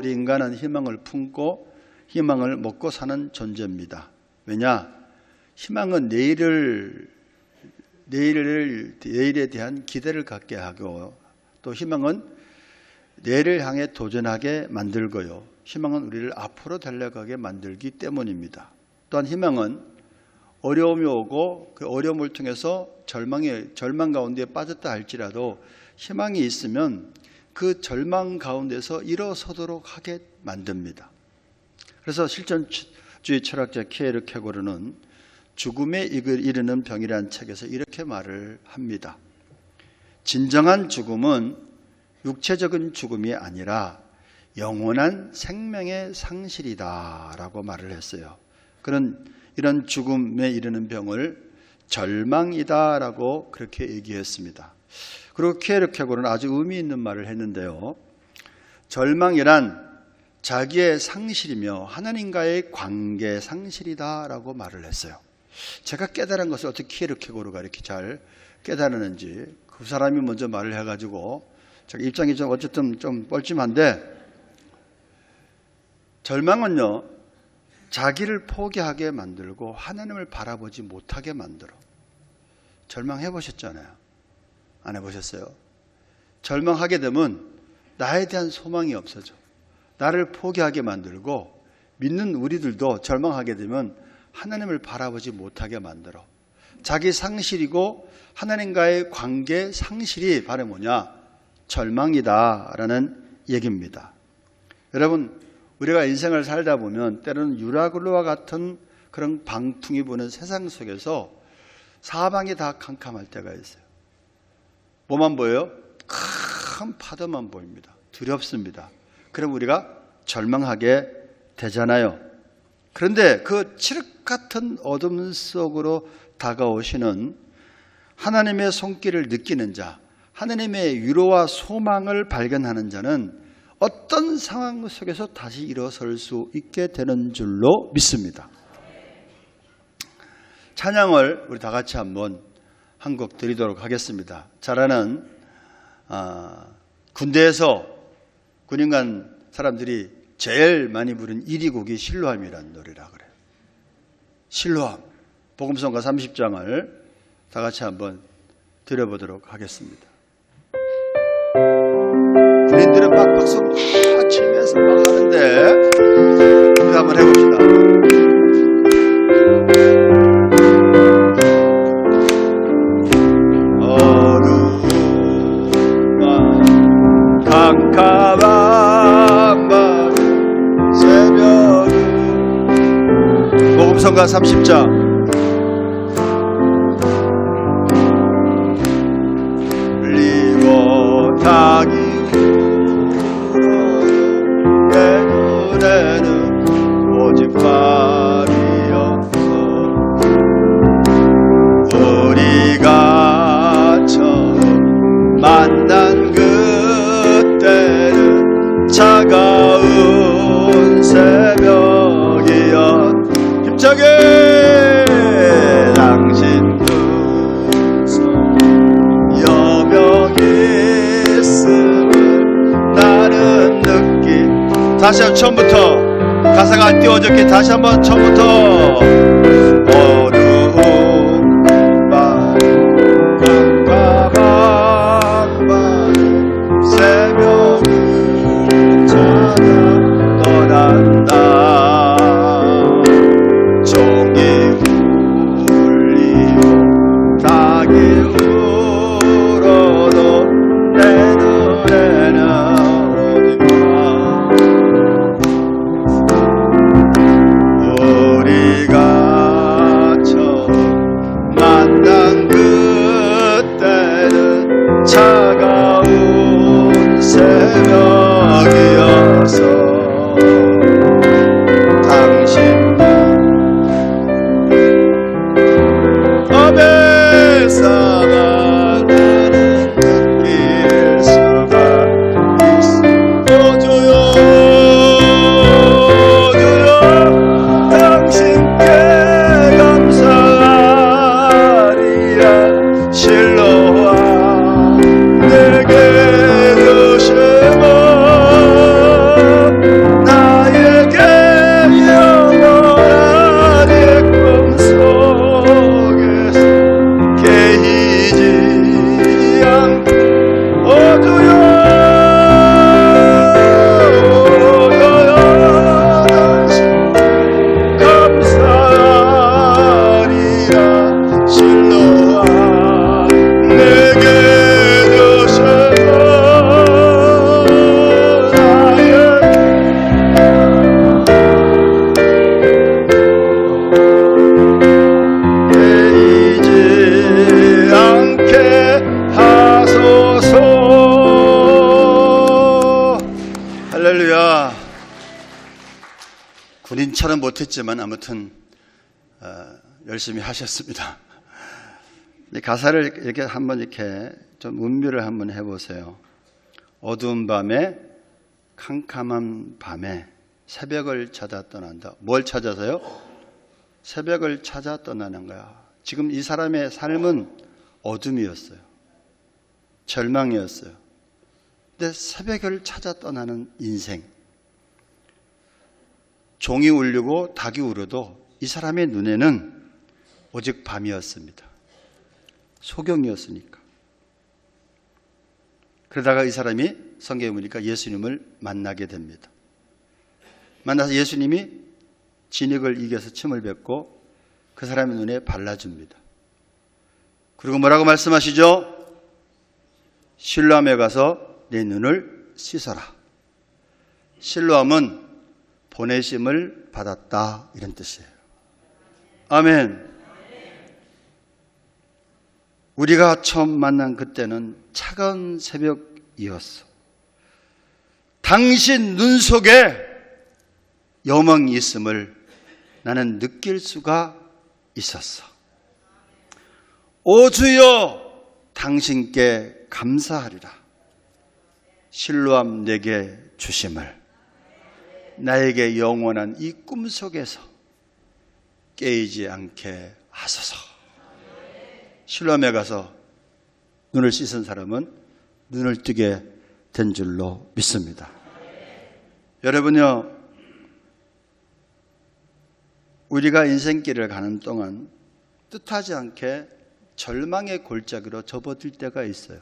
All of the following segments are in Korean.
우리 인간은 희망을 품고 희망을 먹고 사는 존재입니다. 왜냐? 희망은 내일에 대한 기대를 갖게 하고, 또 희망은 내일을 향해 도전하게 만들고요. 희망은 우리를 앞으로 달려가게 만들기 때문입니다. 또한 희망은 어려움이 오고 그 어려움을 통해서 절망 가운데 빠졌다 할지라도 희망이 있으면 그 절망 가운데서 일어서도록 하게 만듭니다. 그래서 실존주의 철학자 케르 케고르는 죽음에 이르는 병이라는 책에서 이렇게 말을 합니다. 진정한 죽음은 육체적인 죽음이 아니라 영원한 생명의 상실이다 라고 말을 했어요. 그런 이런 죽음에 이르는 병을 절망이다 라고 그렇게 얘기했습니다. 그리고 케르 케고르는 아주 의미 있는 말을 했는데요. 절망이란 자기의 상실이며 하나님과의 관계 상실이다 라고 말을 했어요. 제가 깨달은 것을 어떻게 케르 케고르가 이렇게 잘 깨달았는지, 그 사람이 먼저 말을 해가지고 제가 입장이 좀 어쨌든 좀 뻘쭘한데, 절망은요 자기를 포기하게 만들고 하나님을 바라보지 못하게 만들어. 절망해 보셨잖아요. 안 해보셨어요? 절망하게 되면 나에 대한 소망이 없어져. 나를 포기하게 만들고, 믿는 우리들도 절망하게 되면 하나님을 바라보지 못하게 만들어. 자기 상실이고 하나님과의 관계 상실이 바로 뭐냐? 절망이다라는 얘기입니다. 여러분, 우리가 인생을 살다 보면 때로는 유라굴로와 같은 그런 방풍이 부는 세상 속에서 사방이 다 캄캄할 때가 있어요. 뭐만 보여요? 큰 파도만 보입니다. 두렵습니다. 그럼 우리가 절망하게 되잖아요. 그런데 그 칠흑 같은 어둠 속으로 다가오시는 하나님의 손길을 느끼는 자, 하나님의 위로와 소망을 발견하는 자는 어떤 상황 속에서 다시 일어설 수 있게 되는 줄로 믿습니다. 찬양을 우리 다 같이 한번 한 곡 드리도록 하겠습니다. 잘 아는 군대에서 군인간 사람들이 제일 많이 부른 1위 곡이 실로암이라는 노래라 그래요. 실로암, 복음성가 30장을 다 같이 한번 드려보도록 하겠습니다. 군인들은 막 박수 막 치면서 막 하는데 우리가 한번 해봅시다. 어둠만 캄캄한 밤 새벽 복음성가 30장 흘리고 닭이 내 눈에는 오직 말이 없어. 우리가 처음 만난 그때는 차가운 새벽이었. 힘차게 당신 눈속 여명이 있음을 나는 느끼. 다시 한번 처음부터 가사가 안 띄워졌게 다시 한번 처음부터. 어두운 밤 깜깜한 밤 새벽을 찾아 떠난다. 종이 울리고 닭이 울어도 내 눈에는 우리가 처음 군인처럼 못했지만 아무튼 열심히 하셨습니다. 가사를 이렇게 한번 이렇게 좀 음미를 한번 해보세요. 어두운 밤에, 캄캄한 밤에 새벽을 찾아 떠난다. 뭘 찾아서요? 새벽을 찾아 떠나는 거야. 지금 이 사람의 삶은 어둠이었어요. 절망이었어요. 근데 새벽을 찾아 떠나는 인생. 종이 울리고 닭이 울어도 이 사람의 눈에는 오직 밤이었습니다. 소경이었으니까. 그러다가 이 사람이 성경에 보니까 예수님을 만나게 됩니다. 만나서 예수님이 진흙을 이겨서 침을 뱉고 그 사람의 눈에 발라줍니다. 그리고 뭐라고 말씀하시죠? 실로암에 가서 내 눈을 씻어라. 실로암은 보내심을 받았다, 이런 뜻이에요. 아멘. 우리가 처음 만난 그때는 차가운 새벽이었어. 당신 눈 속에 여망이 있음을 나는 느낄 수가 있었어. 오 주여, 당신께 감사하리라. 실로암 내게 주심을, 나에게 영원한 이 꿈속에서 깨이지 않게 하소서. 실로암에 가서 눈을 씻은 사람은 눈을 뜨게 된 줄로 믿습니다. 여러분요, 우리가 인생길을 가는 동안 뜻하지 않게 절망의 골짜기로 접어들 때가 있어요.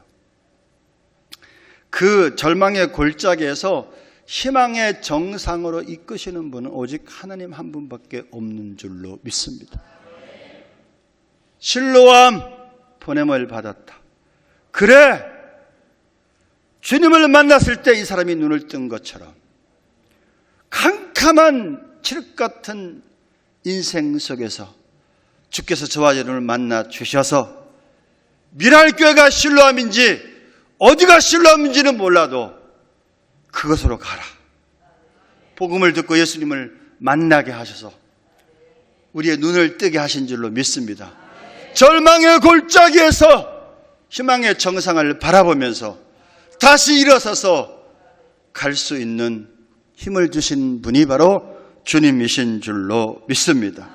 그 절망의 골짜기에서 희망의 정상으로 이끄시는 분은 오직 하나님 한 분밖에 없는 줄로 믿습니다. 실로암 보냄을 받았다. 그래, 주님을 만났을 때 이 사람이 눈을 뜬 것처럼 캄캄한 칠흑 같은 인생 속에서 주께서 저와 여러분을 만나 주셔서 미랄교회가 실로암인지 어디가 실로암인지는 몰라도 그것으로 가라. 복음을 듣고 예수님을 만나게 하셔서 우리의 눈을 뜨게 하신 줄로 믿습니다. 절망의 골짜기에서 희망의 정상을 바라보면서 다시 일어서서 갈 수 있는 힘을 주신 분이 바로 주님이신 줄로 믿습니다.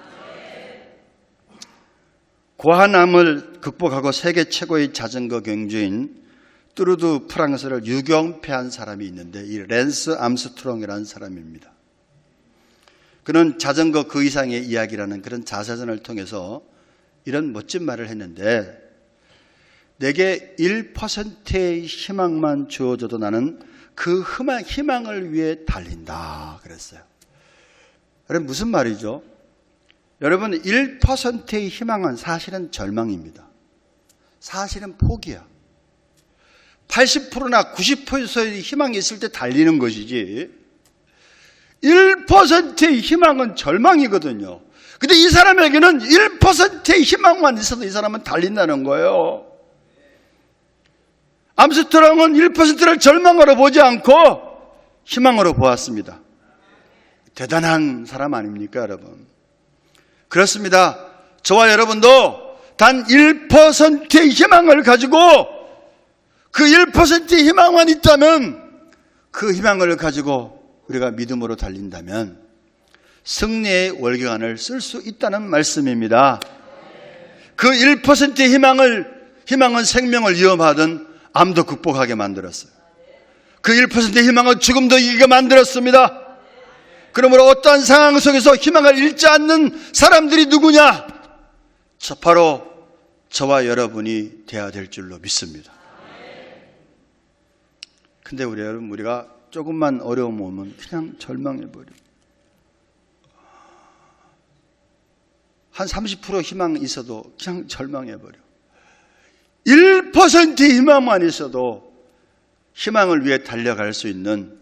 고한암을 극복하고 세계 최고의 자전거 경주인 뚜르드 프랑스를 유경패한 사람이 있는데 이 랜스 암스트롱이라는 사람입니다. 그는 자전거 그 이상의 이야기라는 그런 자서전을 통해서 이런 멋진 말을 했는데, 내게 1%의 희망만 주어져도 나는 그 희망을 위해 달린다 그랬어요. 여러분, 무슨 말이죠? 여러분, 1%의 희망은 사실은 절망입니다. 사실은 포기야. 80%나 90%의 희망이 있을 때 달리는 것이지 1%의 희망은 절망이거든요. 근데 이 사람에게는 1%의 희망만 있어도 이 사람은 달린다는 거예요. 암스트롱은 1%를 절망으로 보지 않고 희망으로 보았습니다. 대단한 사람 아닙니까, 여러분? 그렇습니다. 저와 여러분도 단 1%의 희망을 가지고 그 1%의 희망만 있다면, 그 희망을 가지고 우리가 믿음으로 달린다면 승리의 월경안을 쓸 수 있다는 말씀입니다. 그 1%의 희망은 생명을 위협하던 암도 극복하게 만들었어요. 그 1%의 희망은 죽음도 이기게 만들었습니다. 그러므로 어떠한 상황 속에서 희망을 잃지 않는 사람들이 누구냐? 바로 저와 여러분이 되어야 될 줄로 믿습니다. 근데 우리가 조금만 어려움 오면 그냥 절망해버려. 한 30% 희망 있어도 그냥 절망해버려. 1% 1% 희망만 있어도 희망을 위해 달려갈 수 있는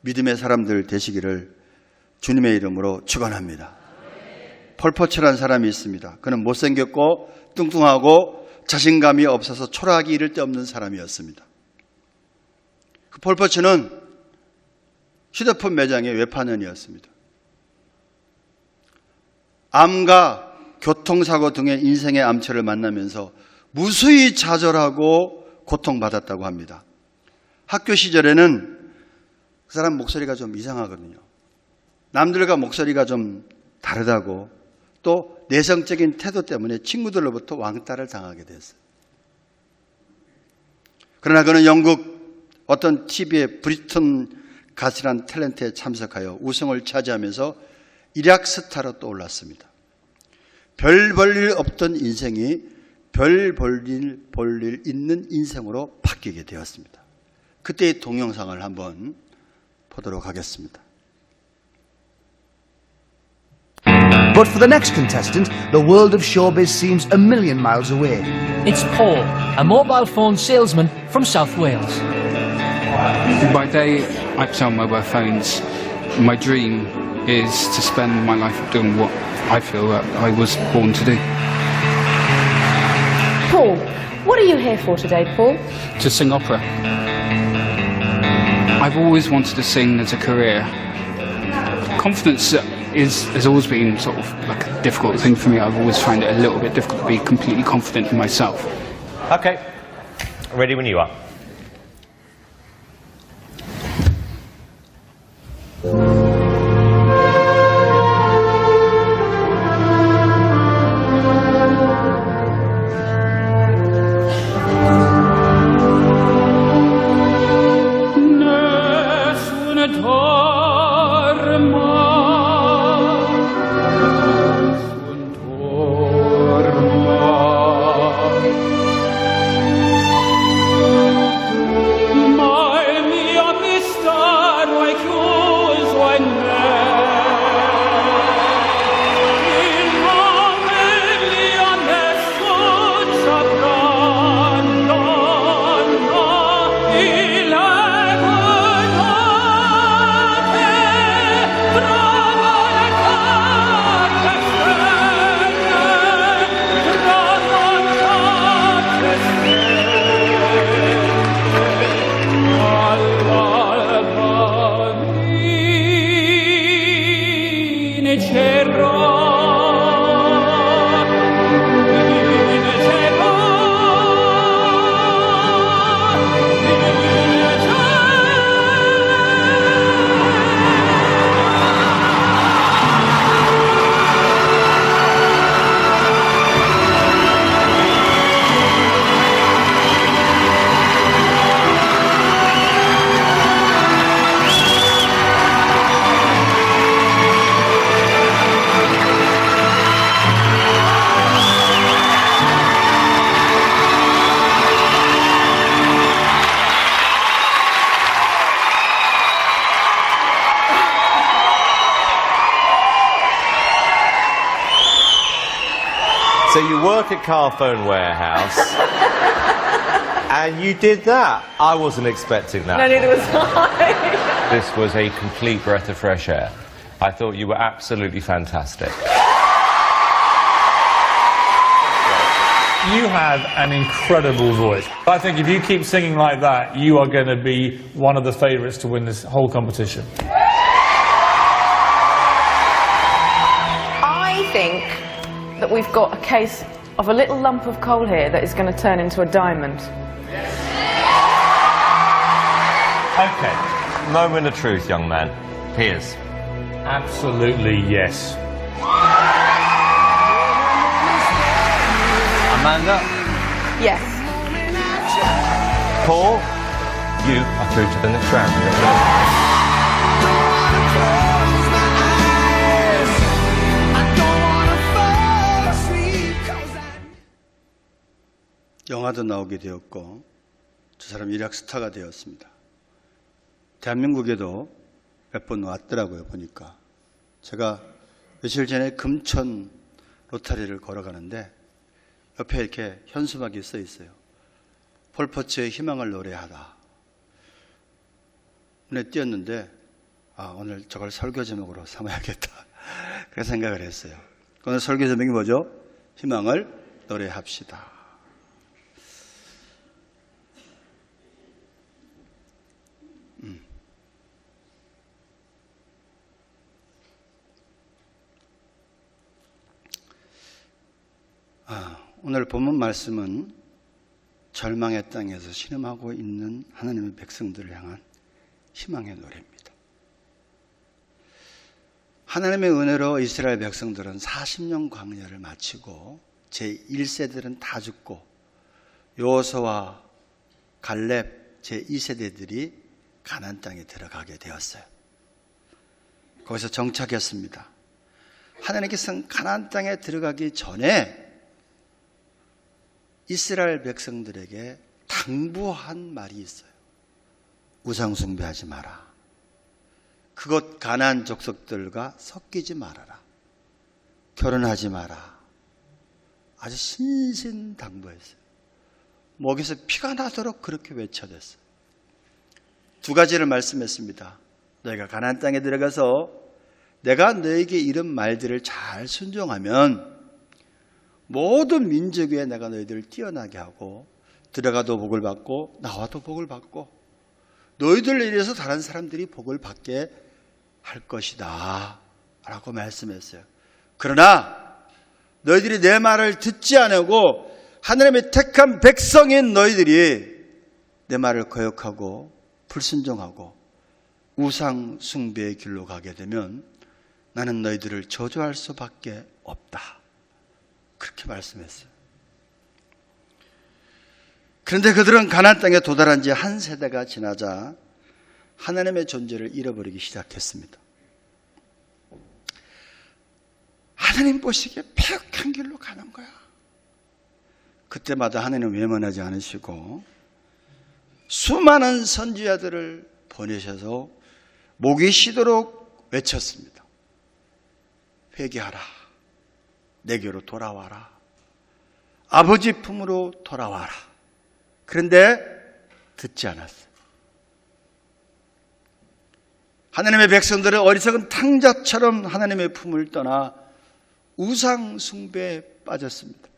믿음의 사람들 되시기를 주님의 이름으로 축원합니다. 폴포츠라는 사람이 있습니다. 그는 못생겼고 뚱뚱하고 자신감이 없어서 초라하기 이를 데 없는 사람이었습니다. 그 폴포츠는 휴대폰 매장의 외판원이었습니다. 암과 교통사고 등의 인생의 암체를 만나면서 무수히 좌절하고 고통받았다고 합니다. 학교 시절에는 그 사람 목소리가 좀 이상하거든요. 남들과 목소리가 좀 다르다고, 또 내성적인 태도 때문에 친구들로부터 왕따를 당하게 됐어요. 그러나 그는 영국 어떤 TV의 브리튼 갓이라는 탤런트에 참석하여 우승을 차지하면서 일약 스타로 떠올랐습니다. 별 볼 일 없던 인생이 별 볼 일 있는 인생으로 바뀌게 되었습니다. 그때의 동영상을 한번 보도록 하겠습니다. But for the next contestant, the world of showbiz seems a million miles away. It's Paul, a mobile phone salesman from South Wales. By day, I sell mobile phones. My dream is to spend my life doing what I feel that I was born to do. Paul, what are you here for today, Paul? To sing opera. I've always wanted to sing as a career. Confidence has always been sort of like a difficult thing for me. I've always found it a little bit difficult to be completely confident in myself. Okay, ready when you are. So you work at Carphone Warehouse, and you did that. I wasn't expecting that. No, neither was I. This was a complete breath of fresh air. I thought you were absolutely fantastic. You have an incredible voice. I think if you keep singing like that, you are going to be one of the favourites to win this whole competition. I think that we've got a case of a little lump of coal here that is going to turn into a diamond. Okay, moment of truth, young man. Piers. Absolutely, yes. Amanda. Yes. Paul, you are through to the next round. 영화도 나오게 되었고 저 사람 일약 스타가 되었습니다. 대한민국에도 몇 번 왔더라고요. 보니까 제가 며칠 전에 금천 로타리를 걸어가는데 옆에 이렇게 현수막이 써 있어요. 폴포츠의 희망을 노래하다. 눈에 띄었는데 오늘 저걸 설교 제목으로 삼아야겠다. 그렇게 생각을 했어요. 오늘 설교 제목이 뭐죠? 희망을 노래합시다. 오늘 본문 말씀은 절망의 땅에서 신음하고 있는 하나님의 백성들을 향한 희망의 노래입니다. 하나님의 은혜로 이스라엘 백성들은 40년 광야를 마치고 제1세들은 다 죽고 여호수아와 갈렙 제2세대들이 가나안 땅에 들어가게 되었어요. 거기서 정착했습니다. 하나님께서는 가나안 땅에 들어가기 전에 이스라엘 백성들에게 당부한 말이 있어요. 우상 숭배하지 마라. 그곳 가나안 족속들과 섞이지 말아라. 결혼하지 마라. 아주 신신당부했어요. 목에서 피가 나도록 그렇게 외쳐댔어요. 두 가지를 말씀했습니다. 너희가 가나안 땅에 들어가서 내가 너에게 이런 말들을 잘 순종하면 모든 민족 위에 내가 너희들을 뛰어나게 하고 들어가도 복을 받고 나와도 복을 받고 너희들을 인해서 다른 사람들이 복을 받게 할 것이다 라고 말씀했어요. 그러나 너희들이 내 말을 듣지 않고 하나님의 택한 백성인 너희들이 내 말을 거역하고 불순종하고 우상 숭배의 길로 가게 되면 나는 너희들을 저주할 수밖에 없다. 그렇게 말씀했어요. 그런데 그들은 가나안 땅에 도달한 지 한 세대가 지나자 하나님의 존재를 잃어버리기 시작했습니다. 하나님 보시기에 폐역한 길로 가는 거야. 그때마다 하나님은 외면하지 않으시고 수많은 선지자들을 보내셔서 목이 쉬도록 외쳤습니다. 회개하라. 내게로 돌아와라. 아버지 품으로 돌아와라. 그런데 듣지 않았어요. 하나님의 백성들은 어리석은 탕자처럼 하나님의 품을 떠나 우상 숭배에 빠졌습니다.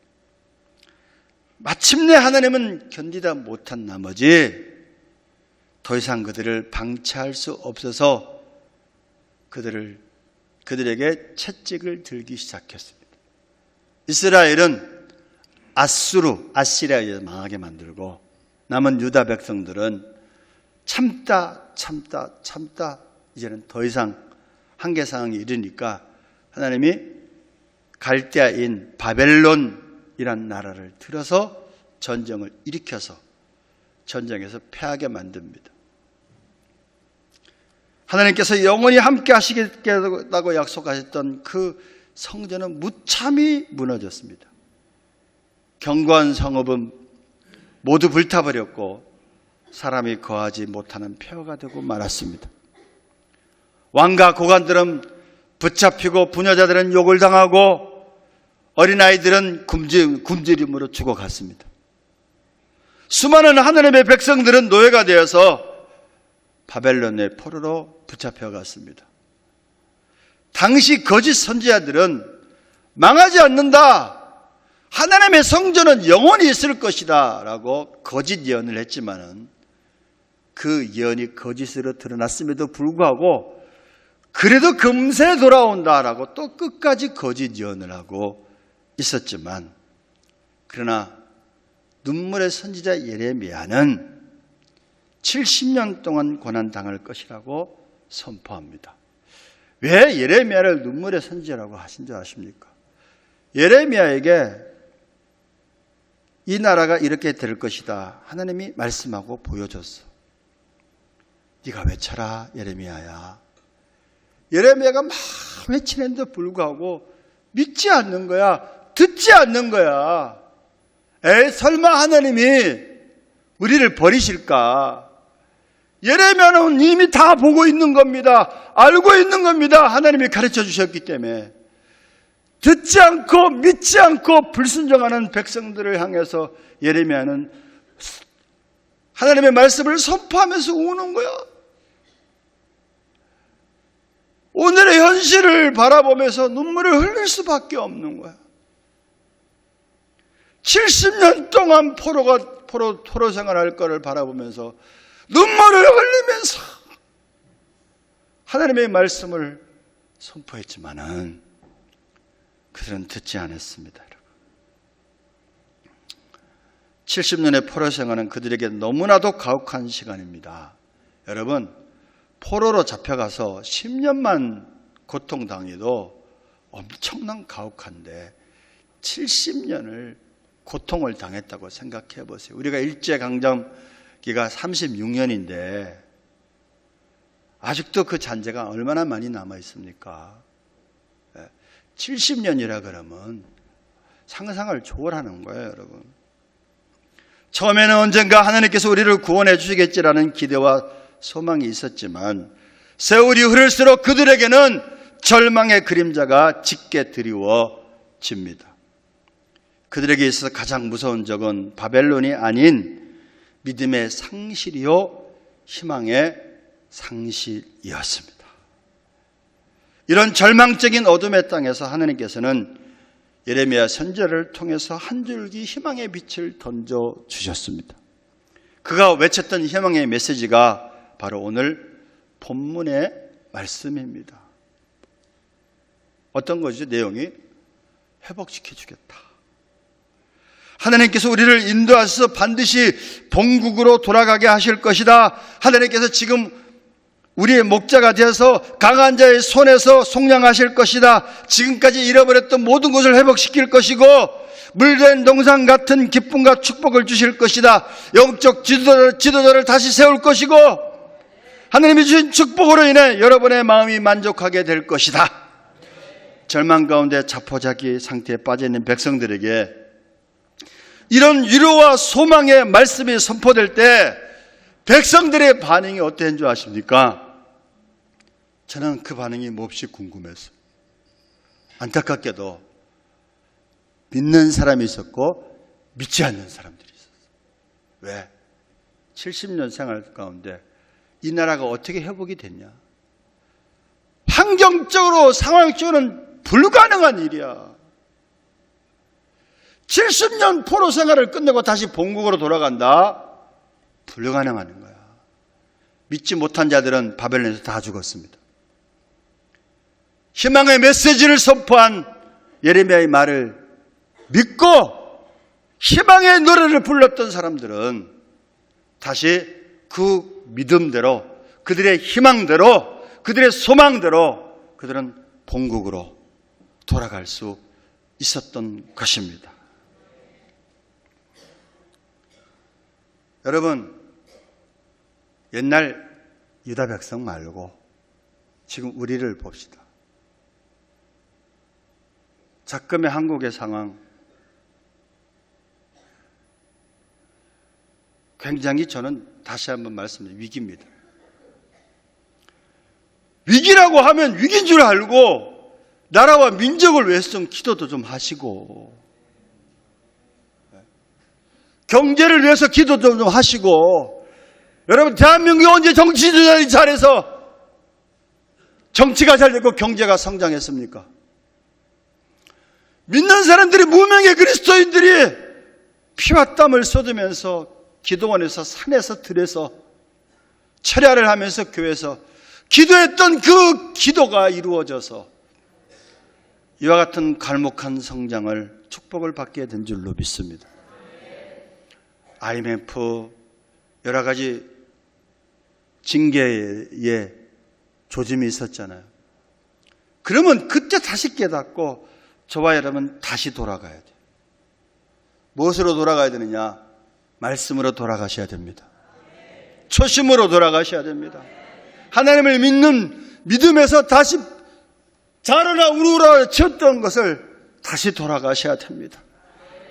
마침내 하나님은 견디다 못한 나머지 더 이상 그들을 방치할 수 없어서 그들에게 채찍을 들기 시작했습니다. 이스라엘은 아시리아에 망하게 만들고 남은 유다 백성들은 참다 이제는 더 이상 한계 상황이 이르니까 하나님이 갈대아인 바벨론이란 나라를 들어서 전쟁을 일으켜서 전쟁에서 패하게 만듭니다. 하나님께서 영원히 함께 하시겠다고 약속하셨던 그 성전은 무참히 무너졌습니다. 견고한 성읍은 모두 불타버렸고 사람이 거하지 못하는 폐허가 되고 말았습니다. 왕과 고관들은 붙잡히고 부녀자들은 욕을 당하고 어린아이들은 굶주림으로 죽어갔습니다. 수많은 하나님의 백성들은 노예가 되어서 바벨론의 포로로 붙잡혀갔습니다. 당시 거짓 선지자들은 망하지 않는다. 하나님의 성전은 영원히 있을 것이다 라고 거짓 예언을 했지만은 그 예언이 거짓으로 드러났음에도 불구하고 그래도 금세 돌아온다라고 또 끝까지 거짓 예언을 하고 있었지만 그러나 눈물의 선지자 예레미야는 70년 동안 고난당할 것이라고 선포합니다. 왜 예레미야를 눈물의 선지자라고 하신 줄 아십니까? 예레미야에게 이 나라가 이렇게 될 것이다 하나님이 말씀하고 보여줬어. 네가 외쳐라 예레미야야. 예레미야가 막 외치는데도 불구하고 믿지 않는 거야. 듣지 않는 거야. 설마 하나님이 우리를 버리실까? 예레미야는 이미 다 보고 있는 겁니다. 알고 있는 겁니다. 하나님이 가르쳐 주셨기 때문에. 듣지 않고 믿지 않고 불순종하는 백성들을 향해서 예레미야는 하나님의 말씀을 선포하면서 우는 거야. 오늘의 현실을 바라보면서 눈물을 흘릴 수밖에 없는 거야. 70년 동안 포로 생활할 거를 바라보면서 눈물을 흘리면서 하나님의 말씀을 선포했지만은 그들은 듣지 않았습니다. 70년의 포로 생활은 그들에게 너무나도 가혹한 시간입니다. 여러분, 포로로 잡혀가서 10년만 고통당해도 엄청난 가혹한데 70년을 고통을 당했다고 생각해 보세요. 우리가 일제강점기가 36년인데 아직도 그 잔재가 얼마나 많이 남아 있습니까? 70년이라 그러면 상상을 초월하는 거예요, 여러분. 처음에는 언젠가 하나님께서 우리를 구원해 주시겠지라는 기대와 소망이 있었지만 세월이 흐를수록 그들에게는 절망의 그림자가 짙게 드리워집니다. 그들에게 있어서 가장 무서운 적은 바벨론이 아닌 믿음의 상실이요 희망의 상실이었습니다. 이런 절망적인 어둠의 땅에서 하나님께서는 예레미야 선지자를 통해서 한 줄기 희망의 빛을 던져주셨습니다. 그가 외쳤던 희망의 메시지가 바로 오늘 본문의 말씀입니다. 어떤 거죠? 내용이 회복시켜주겠다. 하나님께서 우리를 인도하셔서 반드시 본국으로 돌아가게 하실 것이다. 하나님께서 지금 우리의 목자가 되어서 강한 자의 손에서 속량하실 것이다. 지금까지 잃어버렸던 모든 것을 회복시킬 것이고 물된 동산 같은 기쁨과 축복을 주실 것이다. 영적 지도자를 다시 세울 것이고 하나님이 주신 축복으로 인해 여러분의 마음이 만족하게 될 것이다. 절망 가운데 자포자기 상태에 빠져있는 백성들에게 이런 위로와 소망의 말씀이 선포될 때 백성들의 반응이 어땠는 줄 아십니까? 저는 그 반응이 몹시 궁금했어요. 안타깝게도 믿는 사람이 있었고 믿지 않는 사람들이 있었어요. 왜? 70년 생활 가운데 이 나라가 어떻게 회복이 됐냐? 환경적으로 상황적으로는 불가능한 일이야. 70년 포로 생활을 끝내고 다시 본국으로 돌아간다? 불가능한 거야. 믿지 못한 자들은 바벨론에서 다 죽었습니다. 희망의 메시지를 선포한 예레미야의 말을 믿고 희망의 노래를 불렀던 사람들은 다시 그 믿음대로, 그들의 희망대로, 그들의 소망대로 그들은 본국으로 돌아갈 수 있었던 것입니다. 여러분, 옛날 유다 백성 말고 지금 우리를 봅시다. 작금의 한국의 상황 굉장히 저는 다시 한번 말씀드립니다. 위기입니다. 위기라고 하면 위기인 줄 알고 나라와 민족을 위해서 좀 기도도 좀 하시고 경제를 위해서 기도도 좀 하시고 여러분 대한민국이 언제 정치 조작이 잘해서 정치가 잘 되고 경제가 성장했습니까? 믿는 사람들이 무명의 그리스도인들이 피와 땀을 쏟으면서 기도원에서 산에서 들에서 철야를 하면서 교회에서 기도했던 그 기도가 이루어져서 이와 같은 갈목한 성장을 축복을 받게 된 줄로 믿습니다. IMF 여러 가지 징계의 조짐이 있었잖아요. 그러면 그때 다시 깨닫고 저와 여러분 다시 돌아가야 돼요. 무엇으로 돌아가야 되느냐? 말씀으로 돌아가셔야 됩니다. 초심으로 돌아가셔야 됩니다. 하나님을 믿는 믿음에서 다시 자르라 우르라 쳤던 것을 다시 돌아가셔야 됩니다.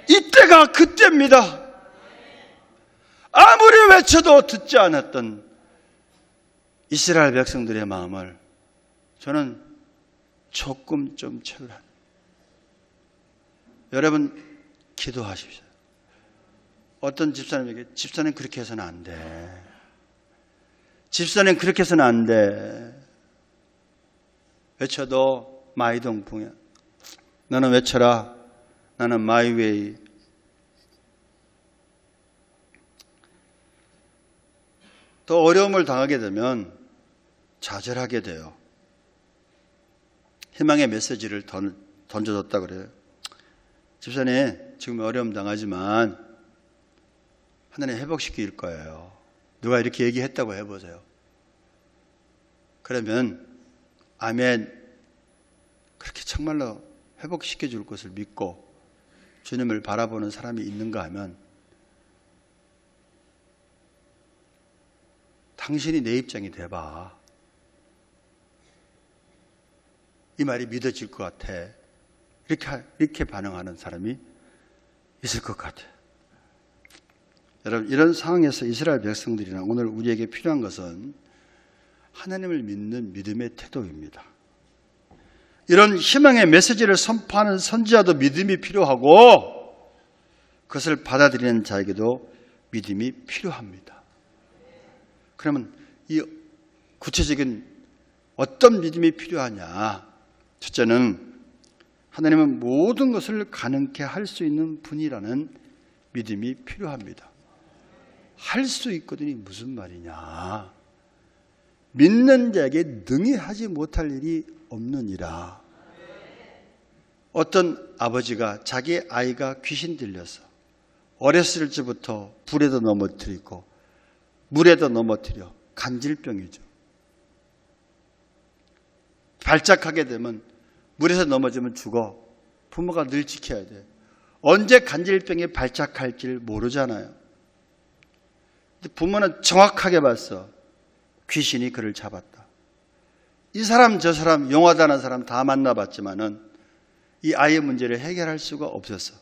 이때가 그때입니다. 아무리 외쳐도 듣지 않았던 이스라엘 백성들의 마음을 저는 조금 좀 채우라. 여러분 기도하십시오. 어떤 집사님에게 집사님 그렇게 해서는 안 돼. 집사님 그렇게 해서는 안 돼. 외쳐도 마이동풍이야. 너는 외쳐라. 나는 마이웨이. 또 어려움을 당하게 되면 좌절하게 돼요. 희망의 메시지를 던져줬다 그래요. 집사님 지금 어려움 당하지만 하나님 회복시킬 거예요. 누가 이렇게 얘기했다고 해보세요. 그러면 아멘, 그렇게 정말로 회복시켜 줄 것을 믿고 주님을 바라보는 사람이 있는가 하면 당신이 내 입장이 돼봐. 이 말이 믿어질 것 같아. 이렇게 반응하는 사람이 있을 것 같아요. 여러분, 이런 상황에서 이스라엘 백성들이나 오늘 우리에게 필요한 것은 하나님을 믿는 믿음의 태도입니다. 이런 희망의 메시지를 선포하는 선지자도 믿음이 필요하고 그것을 받아들이는 자에게도 믿음이 필요합니다. 그러면 이 구체적인 어떤 믿음이 필요하냐? 첫째는 하나님은 모든 것을 가능케 할 수 있는 분이라는 믿음이 필요합니다. 할 수 있거든이 무슨 말이냐? 믿는 자에게 능히 하지 못할 일이 없느니라. 어떤 아버지가 자기 아이가 귀신 들려서 어렸을 때부터 불에도 넘어뜨리고 물에도 넘어뜨려 간질병이죠. 발작하게 되면 물에서 넘어지면 죽어. 부모가 늘 지켜야 돼. 언제 간질병이 발작할지 모르잖아요. 근데 부모는 정확하게 봤어. 귀신이 그를 잡았다. 이 사람 저 사람 용하다는 사람 다 만나봤지만은 이 아이의 문제를 해결할 수가 없었어.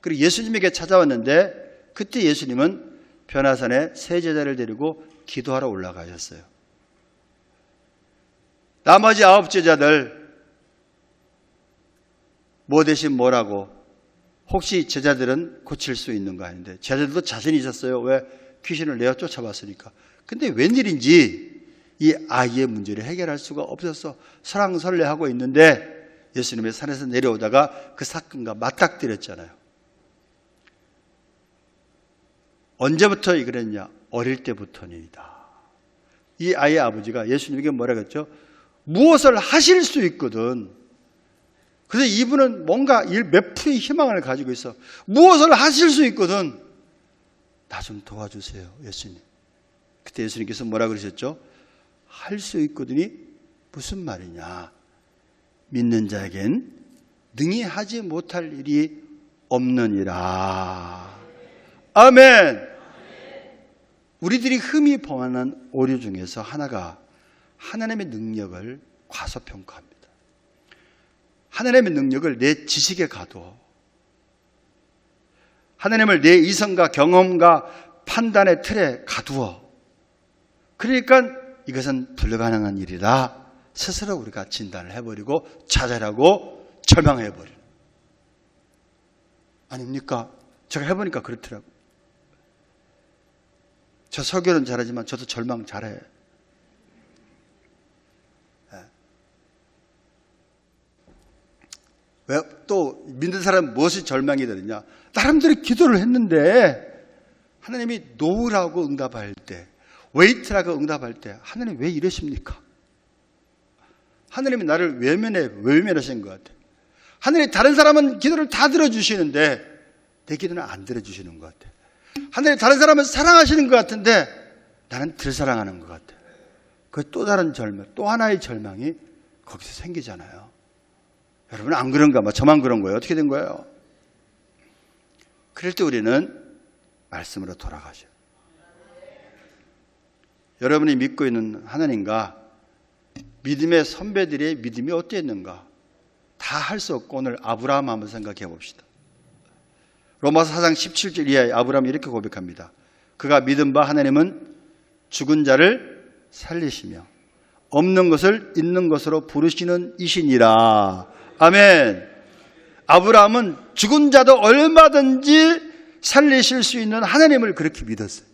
그리고 예수님에게 찾아왔는데 그때 예수님은 변화산에 세 제자를 데리고 기도하러 올라가셨어요. 나머지 9 제자들 뭐 대신 뭐라고? 혹시 제자들은 고칠 수 있는가 했는데 제자들도 자신이 있었어요. 왜? 귀신을 내어 쫓아봤으니까. 근데 웬일인지 이 아이의 문제를 해결할 수가 없어서 설왕설래하고 있는데 예수님의 산에서 내려오다가 그 사건과 맞닥뜨렸잖아요. 언제부터 그랬냐? 어릴 때부터입니다. 이 아이의 아버지가 예수님에게 뭐라고 했죠? 무엇을 하실 수 있거든. 그래서 이분은 뭔가 몇 풀의 희망을 가지고 있어. 무엇을 하실 수 있거든. 나 좀 도와주세요, 예수님. 그때 예수님께서 뭐라 그러셨죠? 할 수 있거든이 무슨 말이냐? 믿는 자에겐 능히 하지 못할 일이 없느니라. 아멘. 우리들이 흠이 범하는 오류 중에서 하나가 하나님의 능력을 과소평가합니다. 하나님의 능력을 내 지식에 가두어, 하나님을 내 이성과 경험과 판단의 틀에 가두어, 그러니까 이것은 불가능한 일이다 스스로 우리가 진단을 해버리고 좌절하고 절망해버리는. 아닙니까? 제가 해보니까 그렇더라고요. 저 설교는 잘하지만 저도 절망 잘해. 왜 또 믿는 사람은 무엇이 절망이 되느냐? 나름대로 기도를 했는데 하나님이 노우라고 응답할 때, 웨이트라고 응답할 때 하나님 왜 이러십니까? 하나님이 나를 외면하신 것 같아요. 하나님이 다른 사람은 기도를 다 들어주시는데 내 기도는 안 들어주시는 것 같아요. 하나님이 다른 사람은 사랑하시는 것 같은데 나는 덜 사랑하는 것 같아요. 그 또 다른 절망, 또 하나의 절망이 거기서 생기잖아요. 여러분 안 그런가? 저만 그런 거예요? 어떻게 된 거예요? 그럴 때 우리는 말씀으로 돌아가죠. 여러분이 믿고 있는 하나님과 믿음의 선배들의 믿음이 어땠는가? 다 할 수 없고 오늘 아브라함 한번 생각해 봅시다. 로마서 4장 17절 이하에 아브라함이 이렇게 고백합니다. 그가 믿은 바 하나님은 죽은 자를 살리시며 없는 것을 있는 것으로 부르시는 이시니라. 아멘. 아브라함은 죽은 자도 얼마든지 살리실 수 있는 하나님을 그렇게 믿었어요.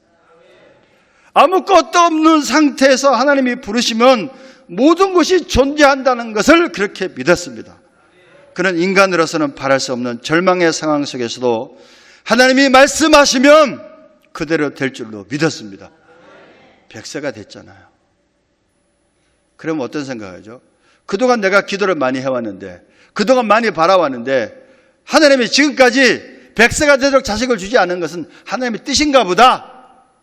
아무것도 없는 상태에서 하나님이 부르시면 모든 것이 존재한다는 것을 그렇게 믿었습니다. 그는 인간으로서는 바랄 수 없는 절망의 상황 속에서도 하나님이 말씀하시면 그대로 될 줄로 믿었습니다. 백세가 됐잖아요. 그러면 어떤 생각하죠? 그동안 내가 기도를 많이 해왔는데, 그동안 많이 바라왔는데 하나님이 지금까지 백세가 되도록 자식을 주지 않은 것은 하나님의 뜻인가 보다.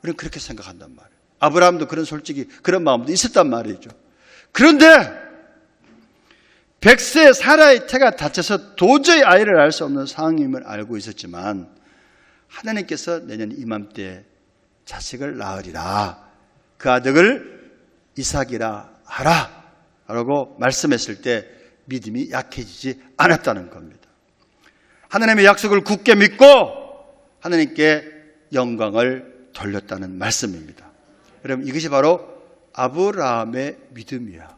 우리는 그렇게 생각한단 말이에요. 아브라함도 솔직히 그런 마음도 있었단 말이죠. 그런데 백세 사라의 태가 다쳐서 도저히 아이를 낳을 수 없는 상황임을 알고 있었지만 하나님께서 내년 이맘때 자식을 낳으리라. 그 아들을 이삭이라 하라 라고 말씀했을 때 믿음이 약해지지 않았다는 겁니다. 하나님의 약속을 굳게 믿고 하나님께 영광을 돌렸다는 말씀입니다. 여러분, 이것이 바로 아브라함의 믿음이야.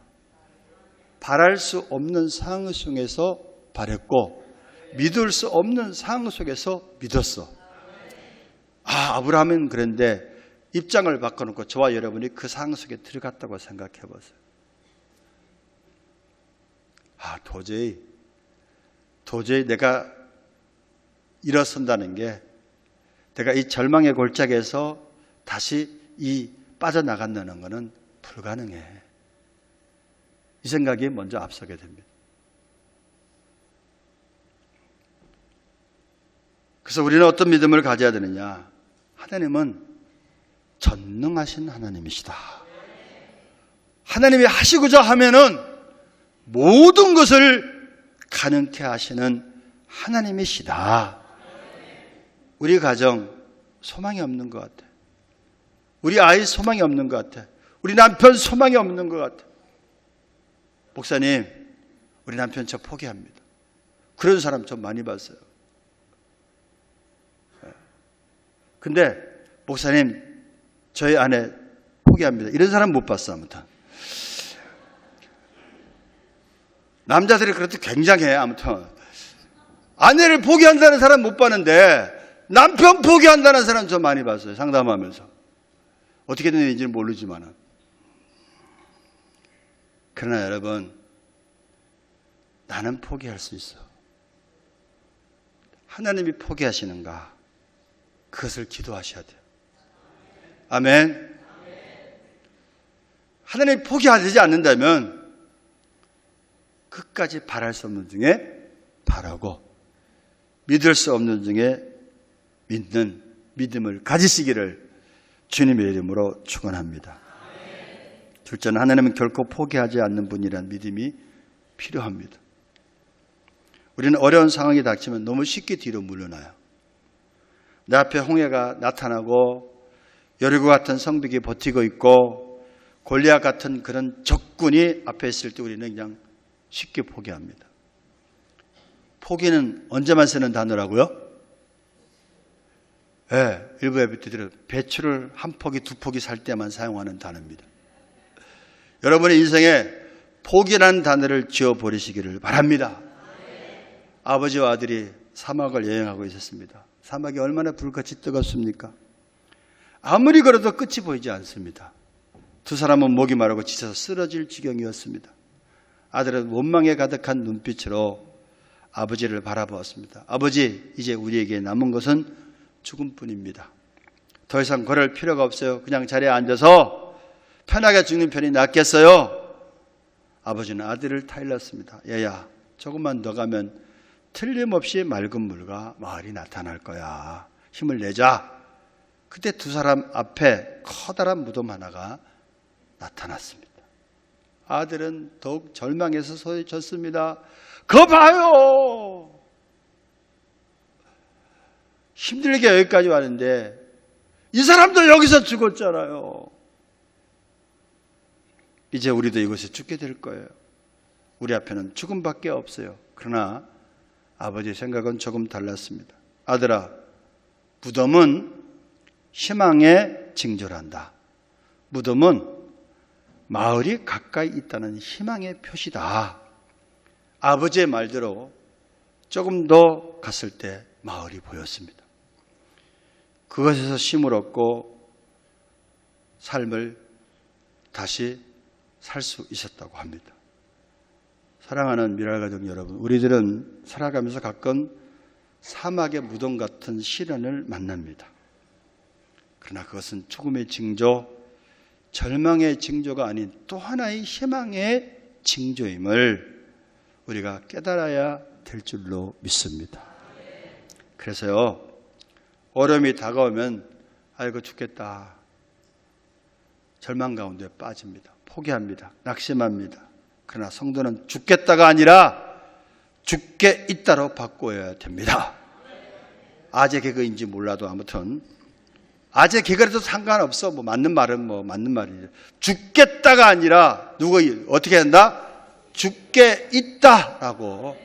바랄 수 없는 상황 속에서 바랬고 믿을 수 없는 상황 속에서 믿었어. 아브라함은 그런데 입장을 바꿔놓고 저와 여러분이 그 상황 속에 들어갔다고 생각해 보세요. 도저히 내가 일어선다는 게, 내가 이 절망의 골짜기에서 다시 빠져나간다는 것은 불가능해. 이 생각이 먼저 앞서게 됩니다. 그래서 우리는 어떤 믿음을 가져야 되느냐? 하나님은 전능하신 하나님이시다. 하나님이 하시고자 하면은 모든 것을 가능케 하시는 하나님이시다. 우리 가정 소망이 없는 것 같아. 우리 아이 소망이 없는 것 같아. 우리 남편 소망이 없는 것 같아. 목사님, 우리 남편 저 포기합니다. 그런 사람 좀 많이 봤어요. 근데 목사님, 저희 아내 포기합니다. 이런 사람 못 봤어. 아무튼 남자들이 그렇게 굉장해. 아무튼 아내를 포기한다는 사람 못 봤는데 남편 포기한다는 사람 좀 많이 봤어요. 상담하면서. 어떻게 된 일인지는 모르지만. 그러나 여러분, 나는 포기할 수 있어. 하나님이 포기하시는가? 그것을 기도하셔야 돼요. 아멘. 하나님이 포기하지 않는다면 끝까지 바랄 수 없는 중에 바라고 믿을 수 없는 중에 믿는 믿음을 가지시기를 주님의 이름으로 축원합니다. 둘째는 하나님은 결코 포기하지 않는 분이라는 믿음이 필요합니다. 우리는 어려운 상황이 닥치면 너무 쉽게 뒤로 물러나요. 내 앞에 홍해가 나타나고 여리고 같은 성벽이 버티고 있고 골리앗 같은 그런 적군이 앞에 있을 때 우리는 그냥 쉽게 포기합니다. 포기는 언제만 쓰는 단어라고요? 네, 일부 예비들은 배추를 한 포기, 두 포기 살 때만 사용하는 단어입니다. 여러분의 인생에 포기라는 단어를 지워버리시기를 바랍니다. 아버지와 아들이 사막을 여행하고 있었습니다. 사막이 얼마나 불같이 뜨겁습니까? 아무리 걸어도 끝이 보이지 않습니다. 두 사람은 목이 마르고 지쳐서 쓰러질 지경이었습니다. 아들은 원망에 가득한 눈빛으로 아버지를 바라보았습니다. 아버지, 이제 우리에게 남은 것은 죽음뿐입니다. 더 이상 걸을 필요가 없어요. 그냥 자리에 앉아서 편하게 죽는 편이 낫겠어요. 아버지는 아들을 타일렀습니다. 얘야, 조금만 더 가면 틀림없이 맑은 물과 마을이 나타날 거야. 힘을 내자. 그때 두 사람 앞에 커다란 무덤 하나가 나타났습니다. 아들은 더욱 절망해서 소리쳤습니다. 거 봐요. 힘들게 여기까지 왔는데 이 사람도 여기서 죽었잖아요. 이제 우리도 이곳에 죽게 될 거예요. 우리 앞에는 죽음밖에 없어요. 그러나 아버지의 생각은 조금 달랐습니다. 아들아, 무덤은 희망에 징조한다. 무덤은 마을이 가까이 있다는 희망의 표시다. 아버지의 말대로 조금 더 갔을 때 마을이 보였습니다. 그것에서 힘을 얻고 삶을 다시 살 수 있었다고 합니다. 사랑하는 미랄가족 여러분, 우리들은 살아가면서 가끔 사막의 무덤 같은 시련을 만납니다. 그러나 그것은 죽음의 징조, 절망의 징조가 아닌 또 하나의 희망의 징조임을 우리가 깨달아야 될 줄로 믿습니다. 그래서요, 어려움이 다가오면 아이고 죽겠다, 절망 가운데 빠집니다. 포기합니다. 낙심합니다. 그러나 성도는 죽겠다가 아니라 죽게 있다로 바꿔야 됩니다. 아재 개그인지 몰라도 아무튼 아재 개그라도 상관없어. 맞는 말은 맞는 말이죠. 죽겠다가 아니라 누가 어떻게 한다? 죽게 있다라고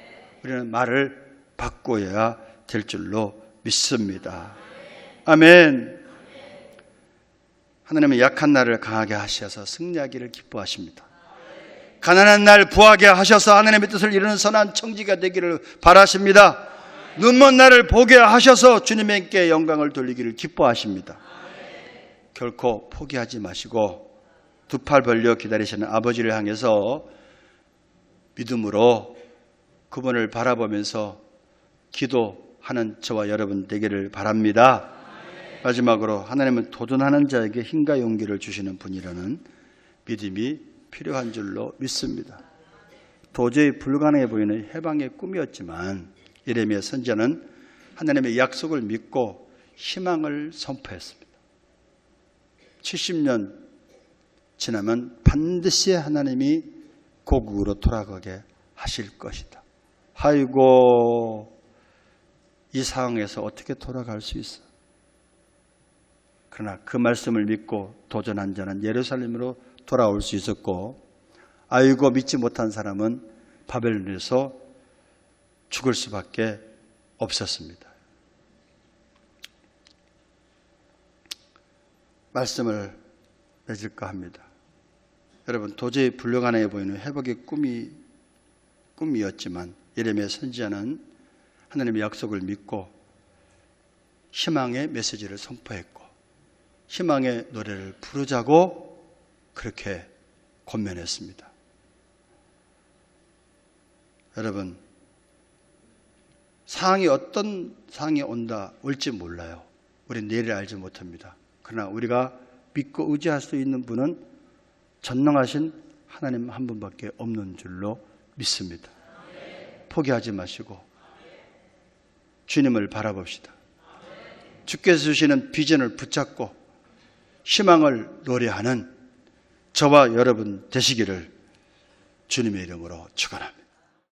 우리는 말을 바꿔야 될 줄로 믿습니다. 아멘. 하나님은 약한 날을 강하게 하셔서 승리하기를 기뻐하십니다. 가난한 날 부하게 하셔서 하나님의 뜻을 이루는 선한 청지가 되기를 바라십니다. 눈먼 날을 보게 하셔서 주님께 영광을 돌리기를 기뻐하십니다. 결코 포기하지 마시고 두 팔 벌려 기다리시는 아버지를 향해서 믿음으로 그분을 바라보면서 기도하는 저와 여러분 되기를 바랍니다. 마지막으로 하나님은 도전하는 자에게 힘과 용기를 주시는 분이라는 믿음이 필요한 줄로 믿습니다. 도저히 불가능해 보이는 해방의 꿈이었지만 예레미야 선지자는 하나님의 약속을 믿고 희망을 선포했습니다. 70년 지나면 반드시 하나님이 고국으로 돌아가게 하실 것이다. 아이고, 이 상황에서 어떻게 돌아갈 수 있어? 그러나 그 말씀을 믿고 도전한 자는 예루살렘으로 돌아올 수 있었고, 아이고 믿지 못한 사람은 바벨론에서 죽을 수밖에 없었습니다. 말씀을 맺을까 합니다. 여러분, 도저히 불가능해 보이는 회복의 꿈이었지만 예레미야 선지자는 하나님의 약속을 믿고 희망의 메시지를 선포했고 희망의 노래를 부르자고 그렇게 권면했습니다. 여러분, 상황이 어떤 상황이 올지 몰라요. 우리는 내일을 알지 못합니다. 그러나 우리가 믿고 의지할 수 있는 분은 전능하신 하나님 한 분밖에 없는 줄로 믿습니다. 포기하지 마시고 주님을 바라봅시다. 주께서 주시는 비전을 붙잡고 희망을 노래하는 저와 여러분 되시기를 주님의 이름으로 축원합니다.